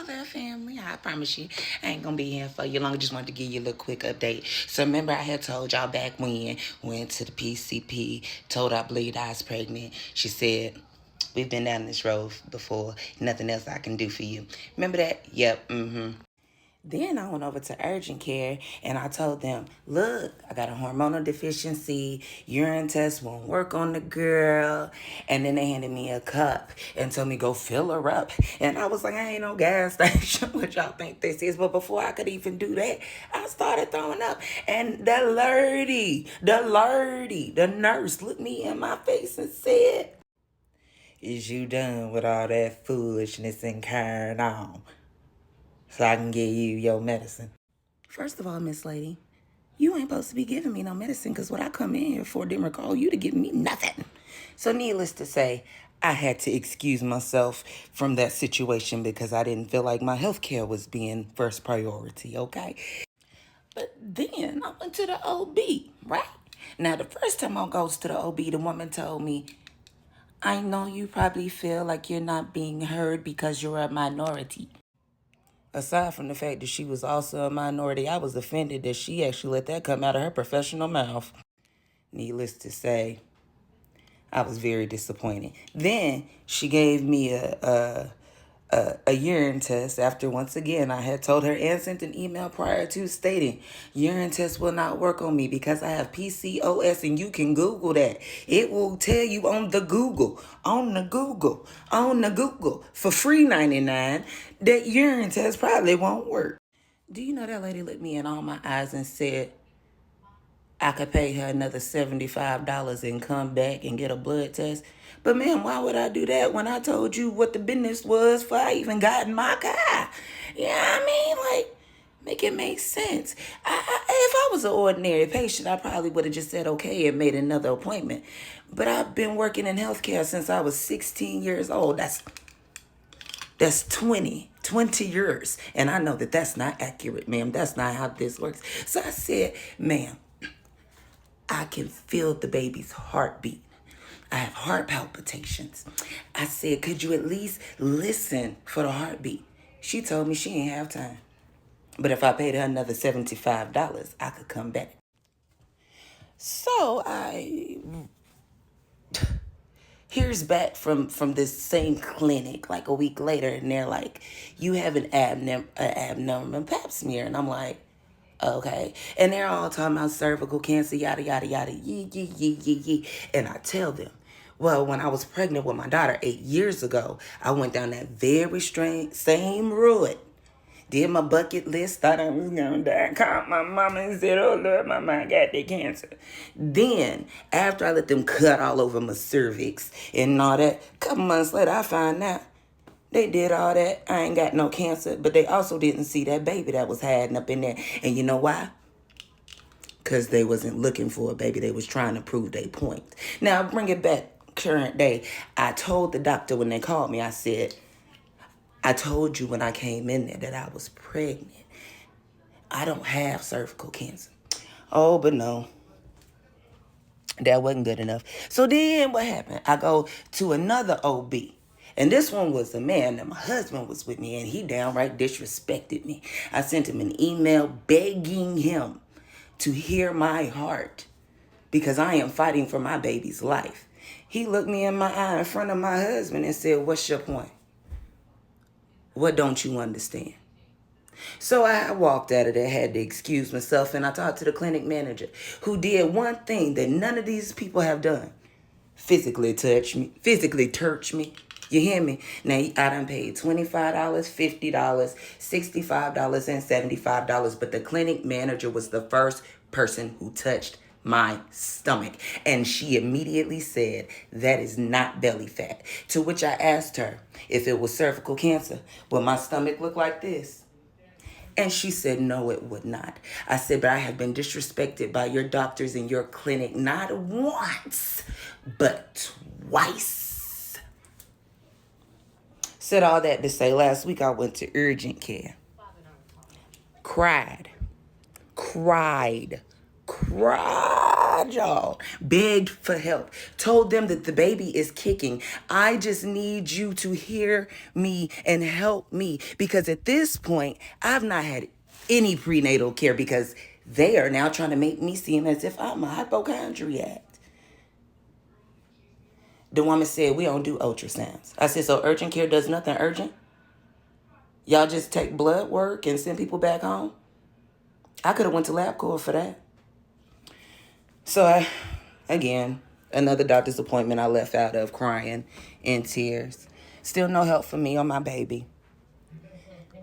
there, family. I promise you, I ain't gonna be here for you long. I just wanted to give you a little quick update. So remember, I had told y'all back when went to the PCP, told I believed I was pregnant. She said, "We've been down this road before. Nothing else I can do for you." Remember that? Yep. Then I went over to urgent care and I told them, look, I got a hormonal deficiency. Urine test won't work on the girl. And then they handed me a cup and told me go fill her up. And I was like, I ain't no gas station. What y'all think this is? But before I could even do that, I started throwing up. And the nurse looked me in my face and said, is you done with all that foolishness and carrying on? So I can give you your medicine. First of all, Miss Lady, you ain't supposed to be giving me no medicine because what I come in here for didn't recall you to give me nothing. So needless to say, I had to excuse myself from that situation because I didn't feel like my health care was being first priority, okay? But then I went to the OB, right? Now, the first time I goes to the OB, the woman told me, I know you probably feel like you're not being heard because you're a minority. Aside from the fact that she was also a minority, I was offended that she actually let that come out of her professional mouth. Needless to say, I was very disappointed. Then she gave me a urine test after once again I had told her and sent an email prior to stating urine test will not work on me because I have PCOS, and you can Google that. It will tell you on the Google for free 99 that urine test probably won't work. Do you know that lady looked me in all my eyes and said I could pay her another $75 and come back and get a blood test? But ma'am, why would I do that when I told you what the business was before I even got in my car? Yeah, I mean, like, make it make sense. If I was an ordinary patient, I probably would have just said okay and made another appointment. But I've been working in healthcare since I was 16 years old. That's 20 years. And I know that that's not accurate, ma'am. That's not how this works. So I said, ma'am, I can feel the baby's heartbeat. I have heart palpitations. I said, could you at least listen for the heartbeat? She told me she ain't have time. But if I paid her another $75, I could come back. So I hears back from this same clinic like a week later, and they're like, you have an abnormal pap smear. And I'm like, okay. And they're all talking about cervical cancer, yada, yada, yada, yee. And I tell them, well, when I was pregnant with my daughter 8 years ago, I went down that very same road. Did my bucket list, thought I was gonna die. Called my mama and said, oh Lord, my mama got that cancer. Then, after I let them cut all over my cervix and all that, a couple months later, I found out they did all that. I ain't got no cancer, but they also didn't see that baby that was hiding up in there. And you know why? Because they wasn't looking for a baby. They was trying to prove their point. Now, bring it back current day. I told the doctor when they called me, I said, I told you when I came in there that I was pregnant. I don't have cervical cancer. Oh, but no. That wasn't good enough. So then what happened? I go to another OB. And this one was a man that my husband was with me, and he downright disrespected me. I sent him an email begging him to hear my heart because I am fighting for my baby's life. He looked me in my eye in front of my husband and said, what's your point? What don't you understand? So I walked out of there, had to excuse myself, and I talked to the clinic manager who did one thing that none of these people have done. Physically touch me. You hear me? Now, I done paid $25, $50, $65, and $75, but the clinic manager was the first person who touched my stomach. And she immediately said, that is not belly fat. To which I asked her, if it was cervical cancer, would my stomach look like this? And she said, no, it would not. I said, but I have been disrespected by your doctors in your clinic not once, but twice. Said all that to say last week I went to urgent care. Cried. cried, y'all, begged for help, told them that the baby is kicking. I just need you to hear me and help me, because at this point, I've not had any prenatal care because they are now trying to make me seem as if I'm a hypochondriac. The woman said, we don't do ultrasounds. I said, so urgent care does nothing urgent? Y'all just take blood work and send people back home? I could have went to LabCorp for that. So again, another doctor's appointment I left out of crying in tears. Still no help for me or my baby.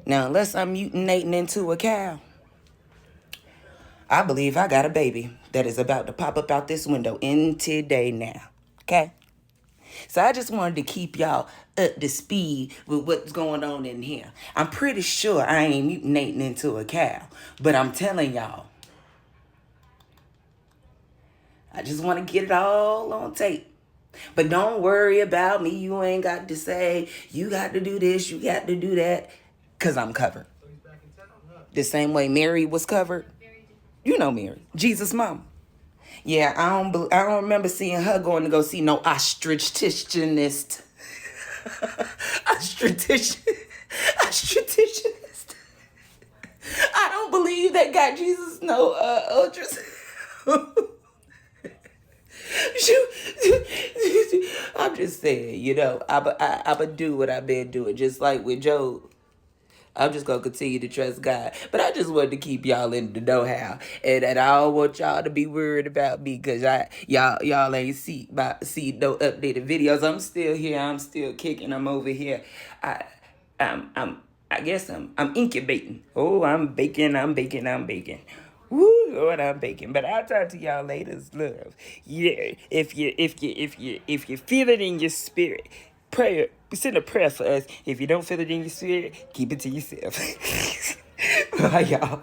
Now, unless I'm mutating into a cow, I believe I got a baby that is about to pop up out this window in today now. Okay? So I just wanted to keep y'all up to speed with what's going on in here. I'm pretty sure I ain't mutating into a cow, but I'm telling y'all, I just want to get it all on tape. But don't worry about me. You ain't got to say, you got to do this, you got to do that, because I'm covered. The same way Mary was covered. You know Mary, Jesus' mom. Yeah, I don't remember seeing her going to go see no ostrich-titionist. Ostrich-titionist. I don't believe that got Jesus no ultrasound. I'm just saying, I'ma do what I've been doing, just like with Job. I'm just gonna continue to trust God. But I just wanted to keep y'all in the know-how. And I don't want y'all to be worried about me, because y'all ain't see no updated videos. I'm still here, I'm still kicking, I'm over here. I guess I'm incubating. Oh, I'm baking. Woo, Lord, I'm baking. But I'll talk to y'all later, love. Yeah, if you feel it in your spirit, send a prayer for us. If you don't feel it in your spirit, keep it to yourself. Bye, y'all.